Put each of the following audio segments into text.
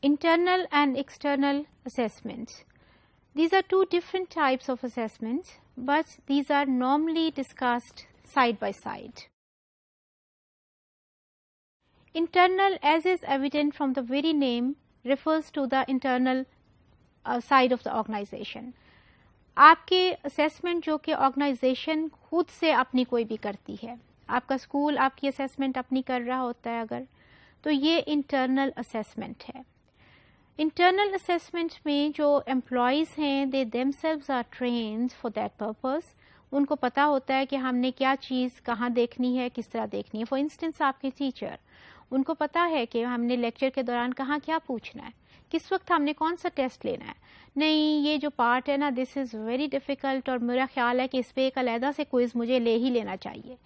Internal and external assessments. These are two different types of assessments, but these are normally discussed side by side. Internal, as is evident from the very name, refers to the internal side of the organization. आपके assessment जो कि organization खुद से अपनी कोई भी करती है, आपका स्कूल आपकी assessment अपनी कर रहा होता है अगर, तो ये internal assessment है. Internal assessment में जो employees हैं, they themselves are trained for that purpose. उनको पता होता है कि हमने क्या चीज़ कहाँ देखनी है, किस तरह देखनी है. For instance, आपके टीचर, उनको पता है कि हमने लेक्चर के दौरान कहाँ क्या पूछना है, किस वक्त हमने कौन सा टेस्ट लेना है. नहीं, ये जो पार्ट है ना, दिस इज़ वेरी डिफ़िकल्ट और मेरा ख्याल है कि इस पर एक अलहदा से क्विज़ मुझे ले ही लेना चाहिए.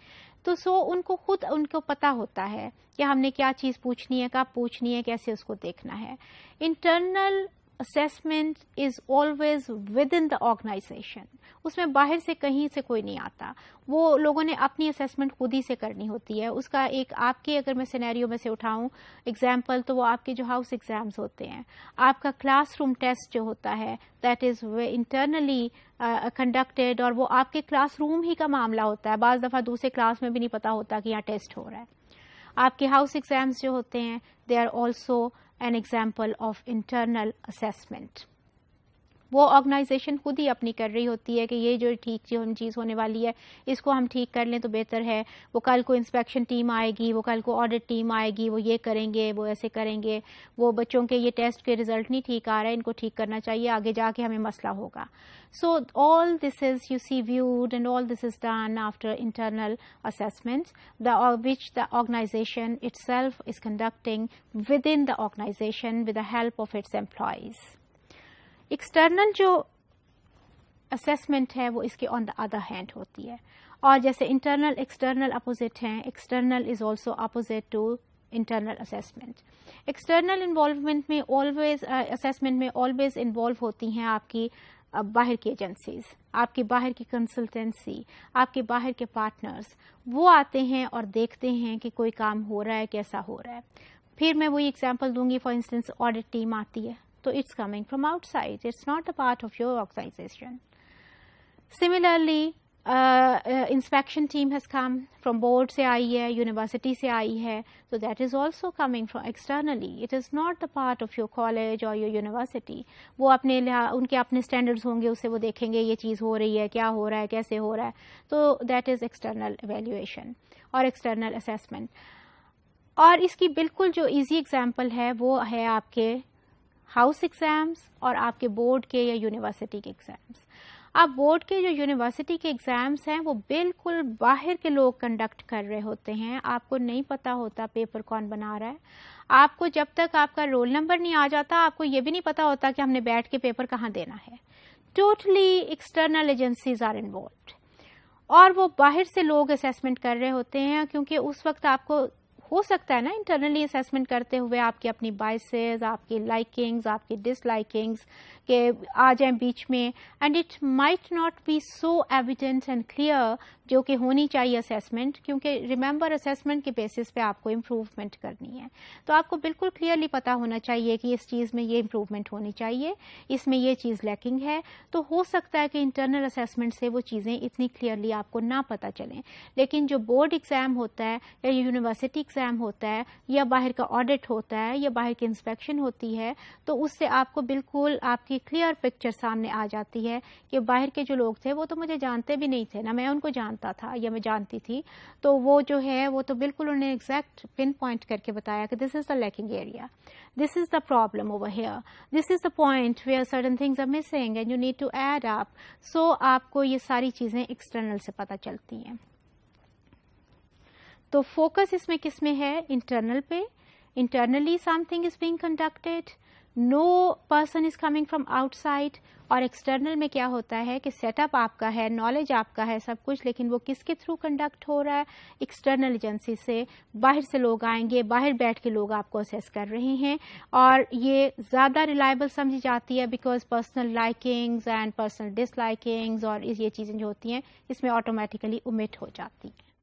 तो उनको खुद उनको पता होता है कि हमने क्या चीज़ पूछनी है, कब पूछनी है, कैसे उसको देखना है. Internal assessment is always within the organisation. उसमें बाहर से कहीं से कोई नहीं आता. वो लोगों ने अपनी असेसमेंट खुद ही से करनी होती है. उसका एक आपके अगर मैं सिनेरियो में से उठाऊं एग्जाम्पल, तो वो आपके जो हाउस एग्जाम्स होते हैं, आपका क्लासरूम टेस्ट जो होता है, दैट इज़ इंटरनली कंडक्टेड, और वो आपके क्लासरूम ही का मामला होता है. बाज़ दफ़ा दूसरे क्लास में भी नहीं पता होता कि यहाँ टेस्ट हो रहा है. आपके हाउस एग्जाम्स जो होते हैं, they are also an example of internal assessment. वो ऑर्गेनाइजेशन खुद ही अपनी कर रही होती है कि ये जो ठीक चीज़ होने वाली है, इसको हम ठीक कर लें तो बेहतर है. वो कल को इंस्पेक्शन टीम आएगी, वो कल को ऑडिट टीम आएगी, वो ये करेंगे, वो ऐसे करेंगे, वो बच्चों के ये टेस्ट के रिजल्ट नहीं ठीक आ रहा है, इनको ठीक करना चाहिए, आगे जाके हमें मसला होगा. So all this is, you see, viewed, and all this is done after internal assessments, which the organization itself is conducting within the organization with the help of its employees. External जो assessment है वो इसके on the other hand होती है. और जैसे internal external opposite हैं, external is also opposite to internal assessment. External involvement में always assessment में always involve होती हैं आपकी बाहर की एजेंसीज, आपकी बाहर की कंसल्टेंसी, आपके बाहर के पार्टनर्स. वो आते हैं और देखते हैं कि कोई काम हो रहा है, कैसा हो रहा है. फिर मैं वही एग्जांपल दूंगी. फॉर इंस्टेंस, ऑडिट टीम आती है तो it's coming from outside, it's not a part of your organisation. Similarly inspection team has come from board से आई है, यूनिवर्सिटी से आई है, so that is also coming from externally. It is not a part of your college or your university. वो उनके अपने standards होंगे, उससे वो देखेंगे ये चीज़ हो रही है, क्या हो रहा है, कैसे हो रहा है. तो that is external evaluation और external assessment. और इसकी बिल्कुल जो easy example है वो है आपके हाउस एग्ज़ाम्स और आपके बोर्ड के या यूनिवर्सिटी के एग्ज़ाम्स. आप बोर्ड के जो यूनिवर्सिटी के एग्ज़ाम्स हैं वो बिल्कुल बाहर के लोग कंडक्ट कर रहे होते हैं. आपको नहीं पता होता पेपर कौन बना रहा है. आपको जब तक आपका रोल नंबर नहीं आ जाता, आपको ये भी नहीं पता होता कि हमने बैठ के पेपर कहाँ देना है. Totally external agencies are involved. और वो बाहर से लोग असेसमेंट कर रहे होते हैं, क्योंकि उस वक्त आपको हो सकता है ना इंटरनली असेसमेंट करते हुए आपकी अपनी बायसेस, आपकी लाइकिंग्स, आपकी डिसलाइकिंग्स के आ जाए बीच में, and it might not be so evident and clear जो कि होनी चाहिए असेसमेंट. क्योंकि रिमेंबर, असेसमेंट के बेसिस पे आपको इम्प्रूवमेंट करनी है, तो आपको बिल्कुल क्लियरली पता होना चाहिए कि इस चीज़ में ये इम्प्रूवमेंट होनी चाहिए, इसमें ये चीज़ लैकिंग है. तो हो सकता है कि इंटरनल असेसमेंट से वो चीज़ें इतनी क्लियरली आपको ना पता चलें. लेकिन जो बोर्ड एग्ज़ाम होता है या यूनिवर्सिटी एग्ज़ाम होता है या बाहर का ऑडिट होता है या बाहर की इंस्पेक्शन होती है, तो उससे आपको बिल्कुल आपकी क्लियर पिक्चर सामने आ जाती है कि बाहर के जो लोग थे वो तो मुझे जानते भी नहीं थे ना, मैं उनको जानता था या मैं जानती थी. तो वो जो है वो तो बिल्कुल उन्हें एग्जैक्ट पिन पॉइंट करके बताया कि this is the lacking area, this is the problem over here, this is the point where certain things are missing and you need to add up. So आपको ये सारी चीजें एक्सटर्नल से पता चलती हैं. तो फोकस इसमें किस में है? इंटरनल पे. Internally something is being conducted, no person is coming from outside. और एक्सटर्नल में क्या होता है कि सेटअप आपका है, नॉलेज आपका है, सब कुछ, लेकिन वो किसके थ्रू कंडक्ट हो रहा है? एक्सटर्नल एजेंसी से. बाहर से लोग आएंगे, बाहर बैठ के लोग आपको असेस कर रहे हैं, और ये ज़्यादा रिलायबल समझी जाती है because personal likings and personal dislikings और ये चीज़ें जो होती हैं इसमें ऑटोमेटिकली ओमिट हो जाती हैं.